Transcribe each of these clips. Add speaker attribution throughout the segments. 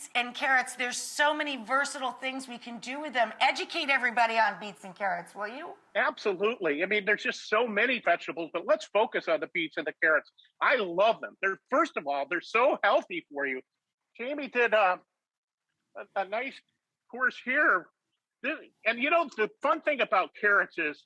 Speaker 1: beets and carrots. There's so many versatile things we can do with them. Educate everybody on beets and carrots, will you?
Speaker 2: Absolutely. I mean, there's just so many vegetables, but let's focus on the beets and the carrots. I love them. They're, first of all, they're so healthy for you. Jamie did a nice course here. And you know, the fun thing about carrots is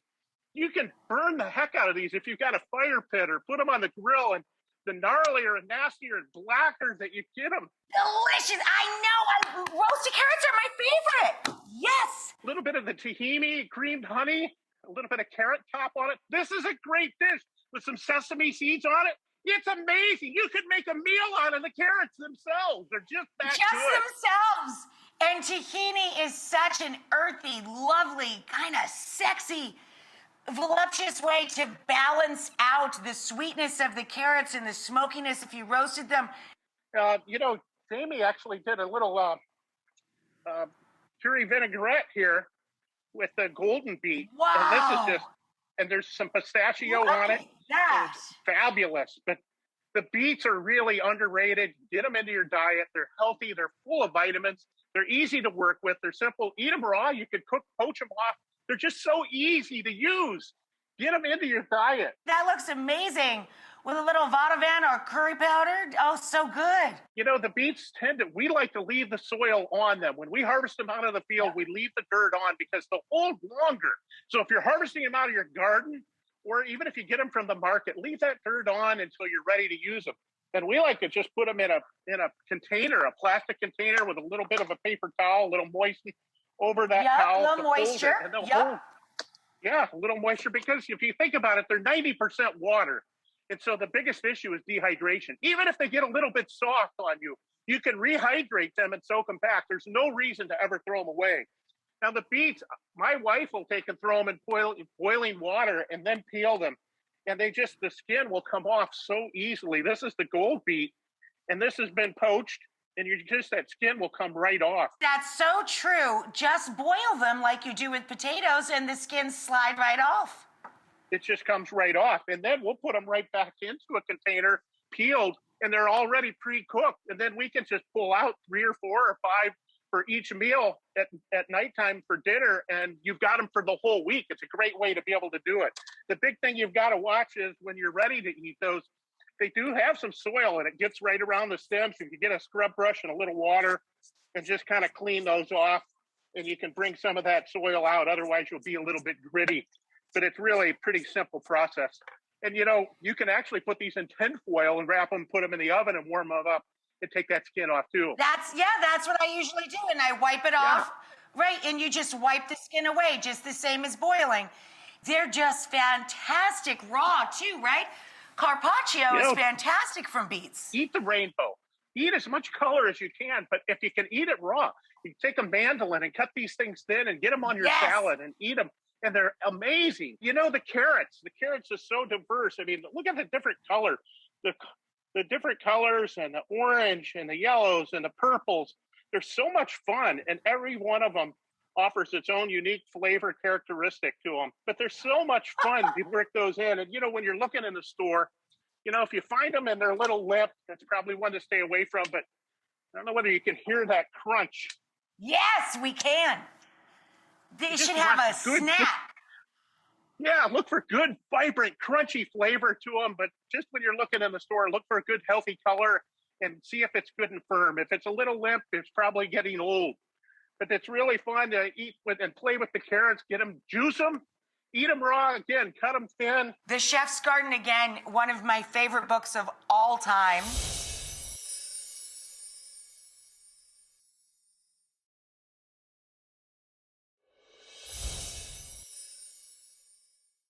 Speaker 2: you can burn the heck out of these if you've got a fire pit or put them on the grill. And the gnarlier and nastier and blacker that you get them.
Speaker 1: Delicious. I know. Roasted carrots are my favorite. Yes.
Speaker 2: A little bit of the tahini, creamed honey, a little bit of carrot top on it. This is a great dish with some sesame seeds on it. It's amazing. You could make a meal out of the carrots themselves. They're just that good.
Speaker 1: Themselves. And tahini is such an earthy, lovely, kind of sexy, voluptuous way to balance out the sweetness of the carrots and the smokiness if you roasted them.
Speaker 2: You know, Jamie actually did a little curry vinaigrette here with the golden beet.
Speaker 1: Wow.
Speaker 2: And this is just, and there's some pistachio on it. It's fabulous. But the beets are really underrated. Get them into your diet. They're healthy. They're full of vitamins. They're easy to work with. They're simple. Eat them raw. You could poach them off. They're just so easy to use. Get them into your diet.
Speaker 1: That looks amazing. With a little vadavan or curry powder. Oh, so good.
Speaker 2: You know, the beets we like to leave the soil on them. When we harvest them out of the field, we leave the dirt on because they'll hold longer. So if you're harvesting them out of your garden, or even if you get them from the market, leave that dirt on until you're ready to use them. And we like to just put them in a container, a plastic container with a little bit of a paper towel, a little moisten over that towel.
Speaker 1: A little moisture.
Speaker 2: Yeah, a little moisture, because if you think about it, they're 90% water. And so the biggest issue is dehydration. Even if they get a little bit soft on you, you can rehydrate them and soak them back. There's no reason to ever throw them away. Now the beets, my wife will take and throw them in boiling water and then peel them. And the skin will come off so easily. This is the gold beet, and this has been poached, and that skin will come right off.
Speaker 1: That's so true. Just boil them like you do with potatoes, and the skin slide right off.
Speaker 2: It just comes right off. And then we'll put them right back into a container, peeled, and they're already pre-cooked. And then we can just pull out 3 or 4 or 5 for each meal at nighttime for dinner, and you've got them for the whole week. It's a great way to be able to do it. The big thing you've got to watch is when you're ready to eat those, they do have some soil, and it gets right around the stems. You can get a scrub brush and a little water and just kind of clean those off, and you can bring some of that soil out. Otherwise, you'll be a little bit gritty. But it's really a pretty simple process. And, you know, you can actually put these in tin foil and wrap them, put them in the oven and warm them up and take that skin off too.
Speaker 1: That's what I usually do. And I wipe it off. Right. And you just wipe the skin away, just the same as boiling. They're just fantastic raw too, right? Carpaccio is fantastic from beets.
Speaker 2: Eat the rainbow. Eat as much color as you can, but if you can eat it raw, you take a mandolin and cut these things thin and get them on your salad and eat them. And they're amazing. You know, the carrots are so diverse. I mean, look at the different colors, the different colors, and the orange and the yellows and the purples. They're so much fun. And every one of them offers its own unique flavor characteristic to them. But they're so much fun to work those in. And, you know, when you're looking in the store, you know, if you find them and they're a little limp, that's probably one to stay away from. But I don't know whether you can hear that crunch.
Speaker 1: Yes, we can. They should have a snack.
Speaker 2: Yeah, look for good, vibrant, crunchy flavor to them. But just when you're looking in the store, look for a good, healthy color and see if it's good and firm. If it's a little limp, it's probably getting old. But it's really fun to eat with and play with the carrots. Get them, juice them, eat them raw. Again, cut them thin.
Speaker 1: The Chef's Garden, again, one of my favorite books of all time.